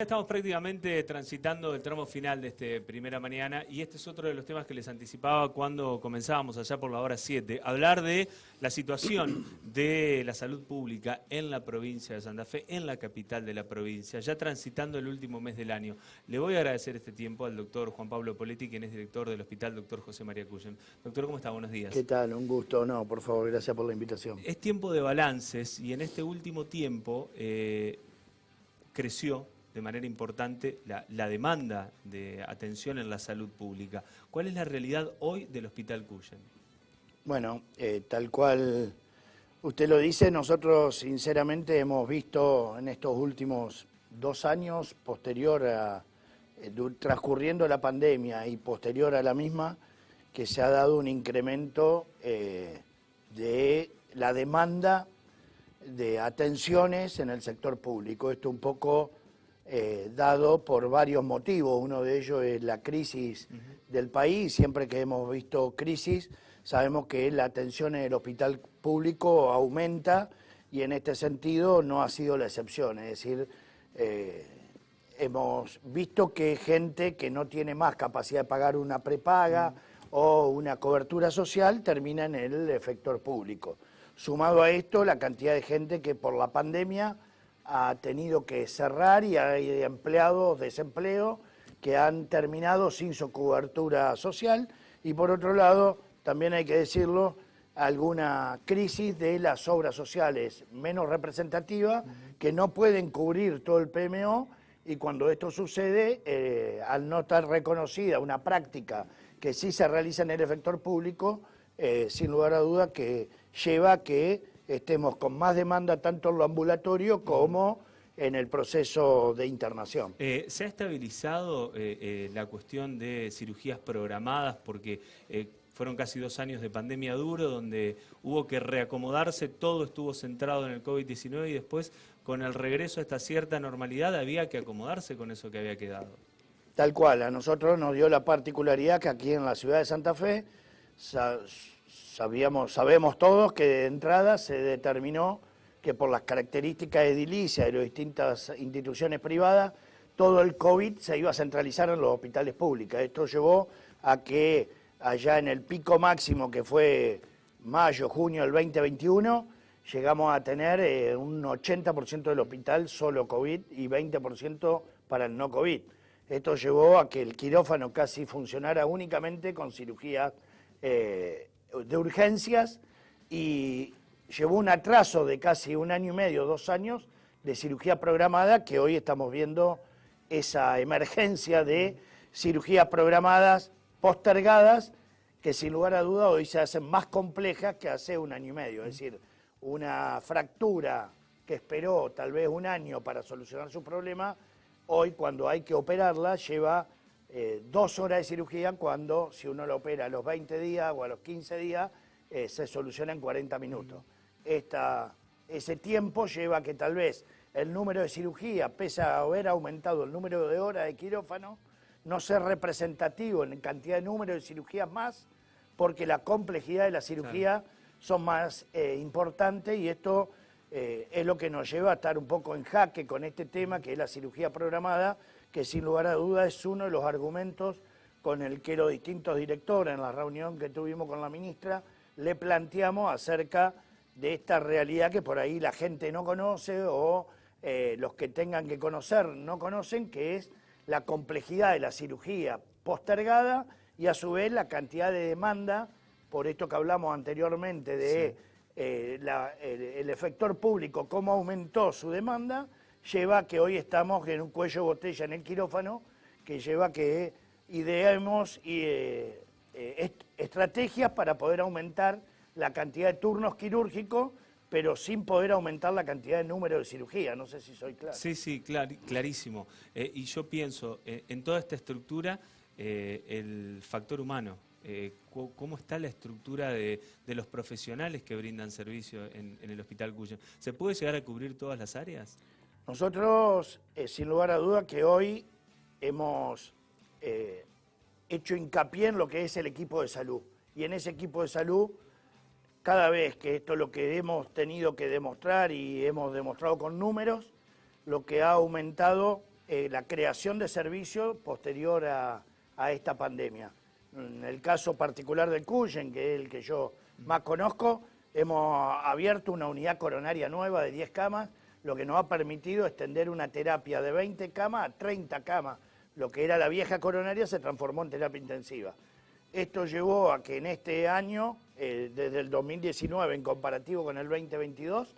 Estamos prácticamente transitando el tramo final de esta primera mañana y este es otro de los temas que les anticipaba cuando comenzábamos allá por la hora 7. Hablar de la situación de la salud pública en la provincia de Santa Fe, en la capital de la provincia, ya transitando el último mes del año. Le voy a agradecer este tiempo al doctor Juan Pablo Poletti, quien es director del Hospital Dr. José María Cuyen. Doctor, ¿cómo está? Buenos días. ¿Qué tal? Un gusto. No, por favor, gracias por la invitación. Es tiempo de balances y en este último tiempo creció de manera importante la demanda de atención en la salud pública. ¿Cuál es la realidad hoy del Hospital Cuyen? Bueno, tal cual usted lo dice, nosotros sinceramente hemos visto en estos últimos 2 años, transcurriendo la pandemia y posterior a la misma, que se ha dado un incremento de la demanda de atenciones en el sector público. Esto un poco dado por varios motivos. Uno de ellos es la crisis del país. Siempre que hemos visto crisis, sabemos que la atención en el hospital público aumenta y en este sentido no ha sido la excepción. Es decir, hemos visto que gente que no tiene más capacidad de pagar una prepaga o una cobertura social termina en el sector público. Sumado a esto, la cantidad de gente que por la pandemia ha tenido que cerrar y hay empleados, desempleo, que han terminado sin su cobertura social. Y por otro lado, también hay que decirlo, alguna crisis de las obras sociales menos representativas que no pueden cubrir todo el PMO, y cuando esto sucede, al no estar reconocida una práctica que sí se realiza en el sector público, sin lugar a duda que lleva a que estemos con más demanda tanto en lo ambulatorio como en el proceso de internación. ¿Se ha estabilizado la cuestión de cirugías programadas? Porque fueron casi 2 años de pandemia duro, donde hubo que reacomodarse, todo estuvo centrado en el COVID-19 y después, con el regreso a esta cierta normalidad, había que acomodarse con eso que había quedado. Tal cual, a nosotros nos dio la particularidad que aquí en la ciudad de Santa Fe sabemos todos que de entrada se determinó que por las características edilicias de las distintas instituciones privadas, todo el COVID se iba a centralizar en los hospitales públicos. Esto llevó a que allá en el pico máximo, que fue mayo, junio del 2021, llegamos a tener un 80% del hospital solo COVID y 20% para el no COVID. Esto llevó a que el quirófano casi funcionara únicamente con cirugías de urgencias y llevó un atraso de casi 1 año y medio, 2 años de cirugía programada, que hoy estamos viendo esa emergencia de cirugías programadas postergadas, que sin lugar a duda hoy se hacen más complejas que hace 1 año y medio. Es decir, una fractura que esperó tal vez 1 año para solucionar su problema, hoy cuando hay que operarla lleva 2 horas de cirugía, cuando si uno lo opera a los 20 días o a los 15 días, se soluciona en 40 minutos. Ese tiempo lleva a que tal vez el número de cirugías, pese a haber aumentado el número de horas de quirófano, no sea representativo en cantidad de número de cirugías más, porque la complejidad de la cirugía son más importantes, y esto es lo que nos lleva a estar un poco en jaque con este tema, que es la cirugía programada, que sin lugar a dudas es uno de los argumentos con el que los distintos directores, en la reunión que tuvimos con la ministra, le planteamos acerca de esta realidad que por ahí la gente no conoce, o los que tengan que conocer no conocen, que es la complejidad de la cirugía postergada y a su vez la cantidad de demanda, por esto que hablamos anteriormente de el efector público, cómo aumentó su demanda, lleva a que hoy estamos en un cuello de botella en el quirófano, que lleva a que ideemos estrategias para poder aumentar la cantidad de turnos quirúrgicos, pero sin poder aumentar la cantidad de número de cirugía. No sé si soy claro. Sí, clarísimo. Y yo pienso, en toda esta estructura, el factor humano. ¿Cómo está la estructura de los profesionales que brindan servicio en el Hospital Cuyen? ¿Se puede llegar a cubrir todas las áreas? Nosotros, sin lugar a duda, que hoy hemos hecho hincapié en lo que es el equipo de salud. Y en ese equipo de salud, cada vez que esto es lo que hemos tenido que demostrar y hemos demostrado con números, lo que ha aumentado la creación de servicios posterior a esta pandemia. En el caso particular del Cuyen, que es el que yo más conozco, hemos abierto una unidad coronaria nueva de 10 camas, lo que nos ha permitido extender una terapia de 20 camas a 30 camas. Lo que era la vieja coronaria se transformó en terapia intensiva. Esto llevó a que en este año, desde el 2019 en comparativo con el 2022,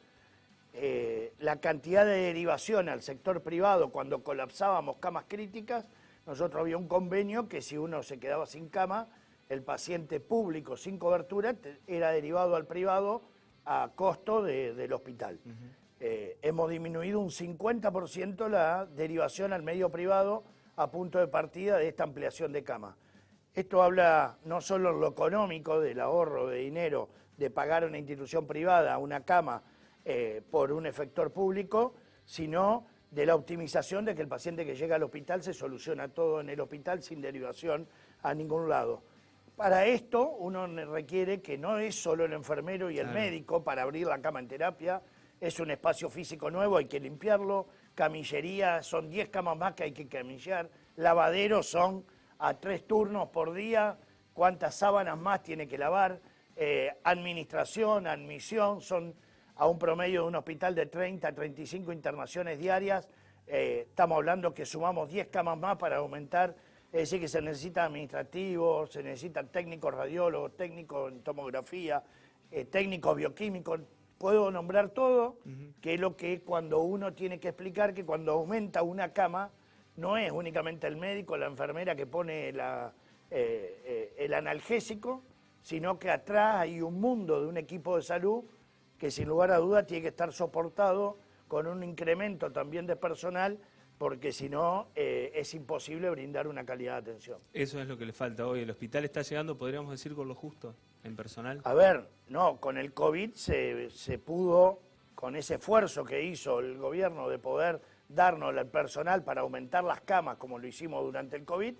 la cantidad de derivación al sector privado cuando colapsábamos camas críticas, nosotros había un convenio que si uno se quedaba sin cama, el paciente público sin cobertura era derivado al privado a costo del hospital. Hemos disminuido un 50% la derivación al medio privado a punto de partida de esta ampliación de camas. Esto habla no solo en lo económico, del ahorro de dinero, de pagar a una institución privada una cama por un efector público, sino de la optimización de que el paciente que llega al hospital se soluciona todo en el hospital sin derivación a ningún lado. Para esto uno requiere que no es solo el enfermero y el médico para abrir la cama en terapia, es un espacio físico nuevo, hay que limpiarlo, camillería, son 10 camas más que hay que camillar, lavaderos son a 3 turnos por día, cuántas sábanas más tiene que lavar, administración, admisión, son a un promedio de un hospital de 30 a 35 internaciones diarias, estamos hablando que sumamos 10 camas más para aumentar, es decir que se necesitan administrativos, se necesitan técnicos radiólogos, técnicos en tomografía, técnicos bioquímicos, puedo nombrar todo, que es lo que cuando uno tiene que explicar que cuando aumenta una cama, no es únicamente el médico, la enfermera que pone el analgésico, sino que atrás hay un mundo de un equipo de salud que sin lugar a dudas tiene que estar soportado con un incremento también de personal, porque si no es imposible brindar una calidad de atención. Eso es lo que le falta hoy. ¿El hospital está llegando, podríamos decir, con lo justo en personal? A ver, no, con el COVID se pudo, con ese esfuerzo que hizo el gobierno de poder darnos el personal para aumentar las camas, como lo hicimos durante el COVID,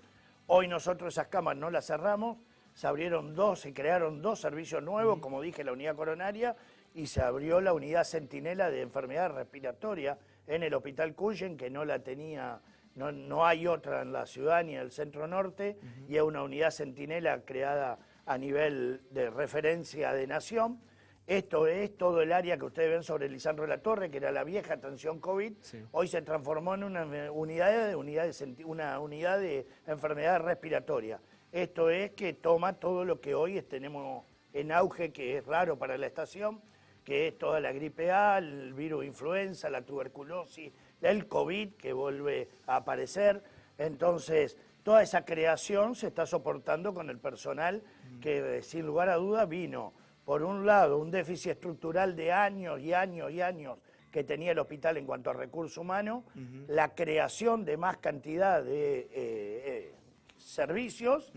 hoy nosotros esas camas no las cerramos, se crearon 2 servicios nuevos, como dije, la unidad coronaria, y se abrió la unidad centinela de enfermedades respiratorias en el Hospital Cuyen, que no la tenía, no hay otra en la ciudad ni en el centro norte, y es una unidad centinela creada a nivel de referencia de nación. Esto es todo el área que ustedes ven sobre Lisandro de la Torre, que era la vieja atención COVID, hoy se transformó en una unidad de enfermedades respiratorias. Esto es que toma todo lo que hoy tenemos en auge, que es raro para la estación, que es toda la gripe A, el virus influenza, la tuberculosis, el COVID que vuelve a aparecer. Entonces, toda esa creación se está soportando con el personal que, sin lugar a dudas, vino, por un lado, un déficit estructural de años y años y años que tenía el hospital en cuanto a recursos humanos, la creación de más cantidad de servicios,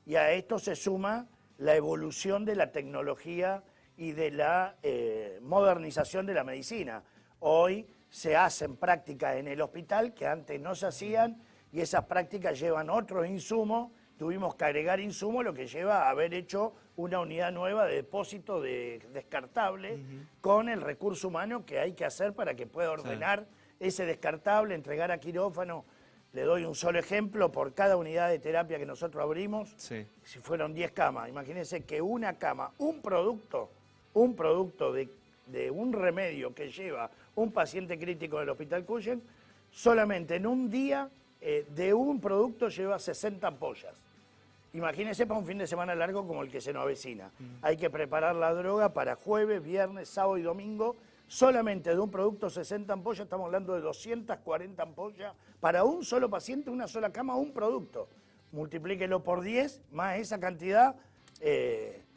y a esto se suma la evolución de la tecnología y de la modernización de la medicina. Hoy se hacen prácticas en el hospital que antes no se hacían, y esas prácticas llevan otros insumos, tuvimos que agregar insumos, lo que lleva a haber hecho una unidad nueva de depósito descartable con el recurso humano que hay que hacer para que pueda ordenar ese descartable, entregar a quirófano. Le doy un solo ejemplo, por cada unidad de terapia que nosotros abrimos, si fueron 10 camas, imagínense que una cama, un producto de un remedio que lleva un paciente crítico del Hospital Cuyen, solamente en un día de un producto lleva 60 ampollas. Imagínense para un fin de semana largo como el que se nos avecina. Hay que preparar la droga para jueves, viernes, sábado y domingo. Solamente de un producto 60 ampollas, estamos hablando de 240 ampollas para un solo paciente, una sola cama, un producto. Multiplíquelo por 10, más esa cantidad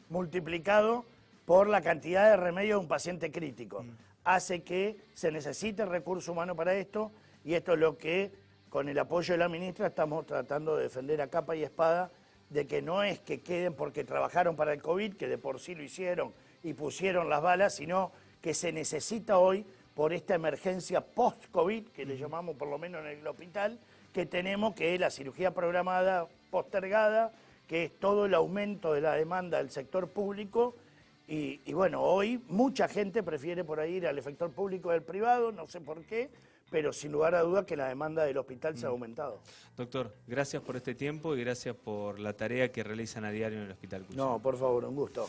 multiplicado por la cantidad de remedio de un paciente crítico. Hace que se necesite recurso humano para esto, y esto es lo que, con el apoyo de la ministra, estamos tratando de defender a capa y espada, de que no es que queden porque trabajaron para el COVID, que de por sí lo hicieron y pusieron las balas, sino que se necesita hoy, por esta emergencia post-COVID, que le llamamos por lo menos en el hospital, que tenemos, que es la cirugía programada postergada, que es todo el aumento de la demanda del sector público, y bueno, hoy mucha gente prefiere por ahí ir al sector público del privado, no sé por qué, pero sin lugar a dudas que la demanda del hospital se ha aumentado. Doctor, gracias por este tiempo y gracias por la tarea que realizan a diario en el Hospital Cusco. No, por favor, un gusto.